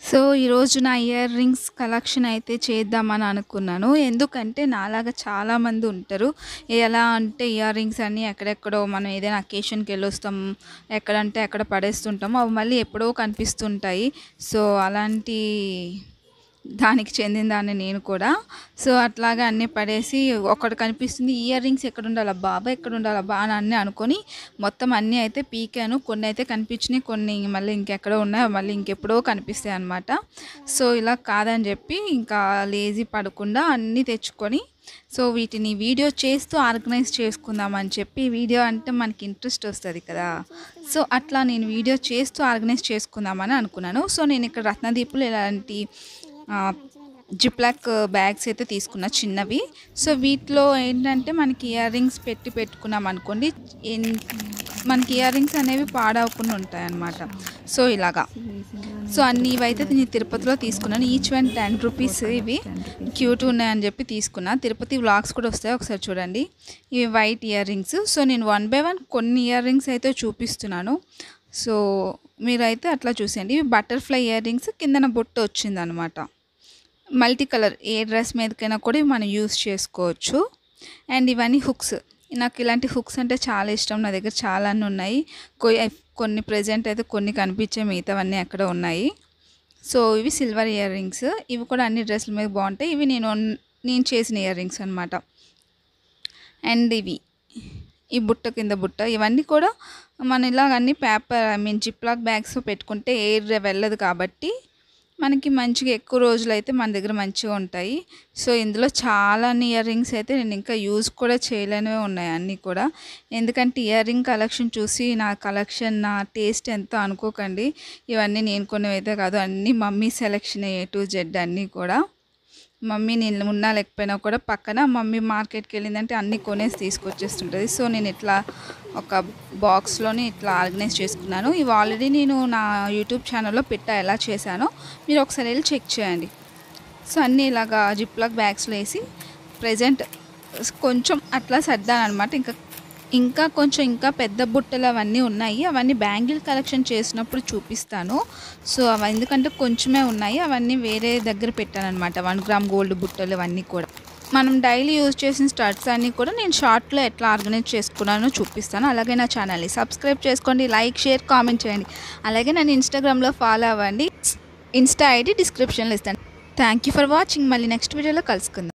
So, ఈరోజు నా ear rings collection అయితే చేద్దామని అనుకున్నాను. ఎందుకంటే, నాలాగా చాలామంది ఉంటారు. ఎలా అంటే ఇయర్ రింగ్స్ అన్నీ ఎక్కడెక్కడో మనం ఏదైనా అకేషన్‌కెళ్ళొస్తాం. ఎక్కడంటే అక్కడ పడేస్తుంటాము. అవి మళ్ళీ ఎప్పుడో కనిపిస్తుంటాయి. సో, అలాంటి దానికి చెందినదాన్ని నేను కూడా. సో, అట్లాగా అన్నీ పడేసి ఒకటి కనిపిస్తుంది. ఇయర్ రింగ్స్ ఎక్కడుండాలబ్బా! ఎక్కడుండాలబ్బా! అని అన్నీ అనుకోని మొత్తం అన్నీ అయితే పీకాను. కొన్ని అయితే కనిపించినాయి. కొన్ని మళ్ళీ ఇంకెక్కడో ఉన్నాయి. మళ్ళీ ఇంకెప్పుడో కనిపిస్తాయన్నమాట. సో, ఇలా కాదని చెప్పి ఇంకా లేజీ పడకుండా అన్నీ తెచ్చుకొని సో, వీటిని వీడియో చేస్తూ ఆర్గనైజ్ చేసుకుందామని చెప్పి వీడియో అంటే మనకి ఇంట్రెస్ట్ వస్తుంది కదా! సో, అట్లా నేను వీడియో చేస్తూ ఆర్గనైజ్ చేసుకుందామని అనుకున్నాను. సో, నేను ఇక్కడ రత్నదీపులు ఇలాంటి జిప్లాక్ బ్యాగ్స్ అయితే తీసుకున్నా చిన్నవి. సో, వీటిలో ఏంటంటే మనకి ఇయర్ రింగ్స్ పెట్టుకున్నాం అనుకోండి, మనకి ఇయర్ రింగ్స్ అనేవి పాడవకుండా ఉంటాయన్నమాట. సో, ఇలాగా సో అన్ని ఇవైతే నేను తిరుపతిలో తీసుకున్నాను. Each one 10 rupees. ఇవి క్యూట్ ఉన్నాయని చెప్పి తీసుకున్నా. తిరుపతి వ్లాగ్స్ కూడా వస్తాయి, ఒకసారి చూడండి. ఇవి వైట్ ఇయర్ రింగ్స్. సో, నేను 1 బై 1 కొన్ని ఇయర్ రింగ్స్ అయితే చూపిస్తున్నాను. సో, మీరైతే అట్లా చూసేయండి. ఇవి బటర్ఫ్లై ఇయర్ రింగ్స్, కిందన బొట్టు వచ్చిందనమాట. మల్టీ కలర్ ఏ డ్రెస్ మీదకైనా కూడా మనం యూస్ చేసుకోవచ్చు. అండ్ ఇవన్నీ హుక్స్. నాకు ఇలాంటి హుక్స్ అంటే చాలా ఇష్టం. నా దగ్గర చాలానే ఉన్నాయి. కొన్ని ప్రెజెంట్ అయితే కొన్ని కనిపించే, మిగతావన్నీ అక్కడ ఉన్నాయి. సో, ఇవి సిల్వర్ ఇయర్ రింగ్స్. ఇవి కూడా అన్ని డ్రెస్ల మీద బాగుంటాయి. ఇవి నేను చేసిన ఇయర్ రింగ్స్ అనమాట. అండ్ ఇవి ఈ బుట్ట కింద బుట్ట, ఇవన్నీ కూడా మనం ఇలాగ అన్ని పేపర్ జిప్లాక్ బ్యాగ్స్ పెట్టుకుంటే ఎయిర్ వెళ్ళదు కాబట్టి మనకి మంచిగా ఎక్కువ రోజులైతే మన దగ్గర మంచిగా ఉంటాయి. సో, ఇందులో చాలా ఇయర్ రింగ్స్ అయితే నేను ఇంకా యూజ్ కూడా చేయలేనివే ఉన్నాయి అన్నీ కూడా. ఎందుకంటే ఇయర్ రింగ్ కలెక్షన్ చూసి నా కలెక్షన్, నా టేస్ట్ ఎంతో అనుకోకండి. ఇవన్నీ నేను కొనేవైతే కాదు, అన్నీ mummy selection A to Z అన్నీ కూడా. మమ్మీ నేను ఉన్నా లేకపోయినా కూడా పక్కన మమ్మీ మార్కెట్కి వెళ్ళిందంటే అన్నీ కొనేసి తీసుకొచ్చేస్తుంటుంది. సో, నేను ఇట్లా ఒక బాక్స్లోని ఇట్లా ఆర్గనైజ్ చేసుకున్నాను. ఇవి ఆల్రెడీ నేను నా యూట్యూబ్ ఛానల్లో పెట్టా, ఎలా చేశానో మీరు ఒకసారి వెళ్ళి చెక్ చేయండి. సో, అన్నీ ఇలాగా జిప్లాక్ బ్యాగ్స్లో వేసి ప్రజెంట్ కొంచెం అట్లా సర్దాను అనమాట. ఇంకా పెద్ద బుట్టలు అవన్నీ ఉన్నాయి. అవన్నీ బ్యాంగిల్ కలెక్షన్ చేసినప్పుడు చూపిస్తాను. సో, అవి ఎందుకంటే కొంచెమే ఉన్నాయి. అవన్నీ వేరే దగ్గర పెట్టానమాట. 1 గ్రామ్ గోల్డ్ బుట్టలు అవన్నీ కూడా. మనం డైలీ యూజ్ చేసిన స్టడ్స్ అన్నీ కూడా నేను షార్ట్లో ఎట్లా ఆర్గనైజ్ చేసుకున్నానో చూపిస్తాను. అలాగే నా ఛానల్ని సబ్స్క్రైబ్ చేసుకోండి, లైక్, షేర్, కామెంట్ చేయండి. అలాగే నన్ను ఇన్స్టాగ్రామ్లో ఫాలో అవ్వండి. ఇన్స్టా ఐడి డిస్క్రిప్షన్లో ఇస్తాను. Thank you for watching. మళ్ళీ నెక్స్ట్ వీడియోలో కలుసుకుందాం.